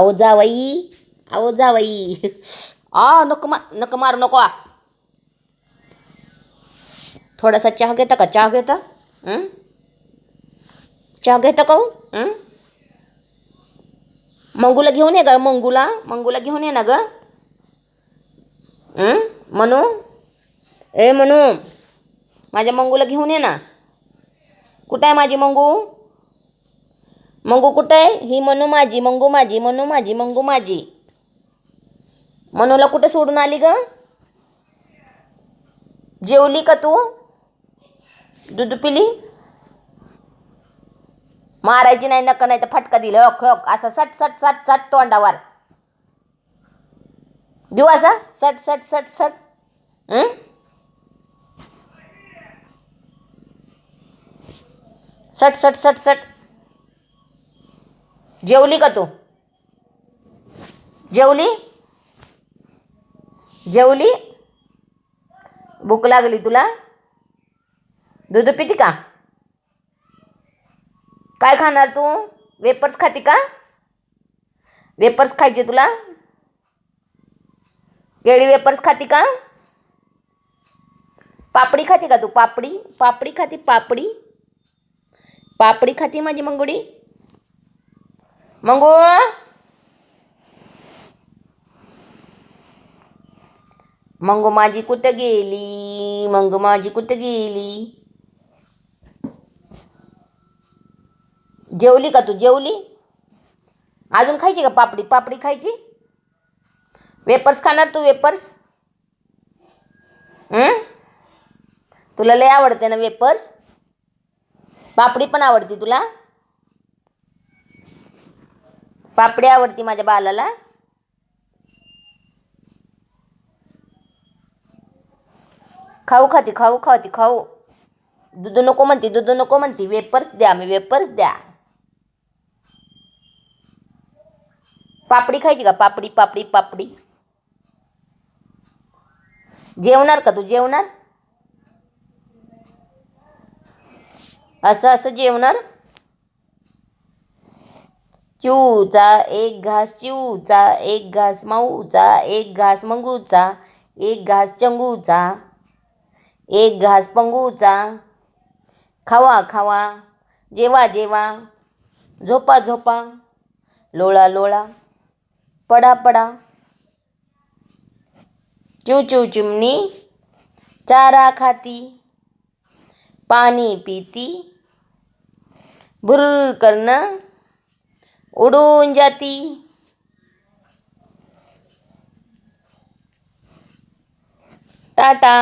अहो जावई, अहो जावई. नको मारू नको. थोडासा चहा घेता का? चहा घेता? हं? चहा घेता का हो? मंगूला घेऊन ये ग. मंगूला घेऊन ये ना ग. म्हणू, ए म्हणू, माझ्या मंगूला घेऊन ये ना. कुठं आहे माझी मंगू? मंगू कुठं आहे? ही म्हणू माझी, मंगू माझी, म्हणू माझी, मंगू माझी. मनूला कुठं सोडून आली ग? जेवली का तू? दूध पिली? मारायची नाही, नका नाही तर फटका दिला हक हक असा सट सट सट सट तोंडावर देऊ असा सट सट सट सट. सट सट सट सट. जेवली का तू? जेवली? जेवली? भूक लागली तुला? दूध पिती का? काय खाणार तू? वेपर्स खाती का? वेपर्स खायचे तुला? केळी वेपर्स खाती का? पापडी खाती का तू? पापडी पापडी खाती? पापडी पापडी खाती माझी मंगुडी? मंगू, मंगू माझी कुठं गेली? मंगू माझी कुठं गेली? जेवली का तू? जेवली? अजून खायची का पापडी? पापडी खायची? वेपर्स खाणार तू? वेपर्स? तुला लय आवडते ना वेपर्स? पापडी पण आवडती तुला? पापडी आवडती माझ्या बालाला? खाऊ खाती, खाऊ खाती, खाऊ. दूध नको म्हणती, दूध नको म्हणती. वेपर्स द्या, मी वेपर्स द्या. पापडी खायची का? पापडी पापडी पापडी. जेवणार का तू? जेवणार? असं असं जेवणार? चिऊचा एक घास, चिऊचा एक घास, माऊचा एक घास, मंगूचा एक घास, चंगूचा एक घास, पंगूचा. खावा खावा, जेवा जेवा, झोपा झोपा, लोळा लोळा, पडा पडा. चिव चिव चिमणी चारा खाती, पाणी पीती, भुरळ करणं उडून जाती. टाटा.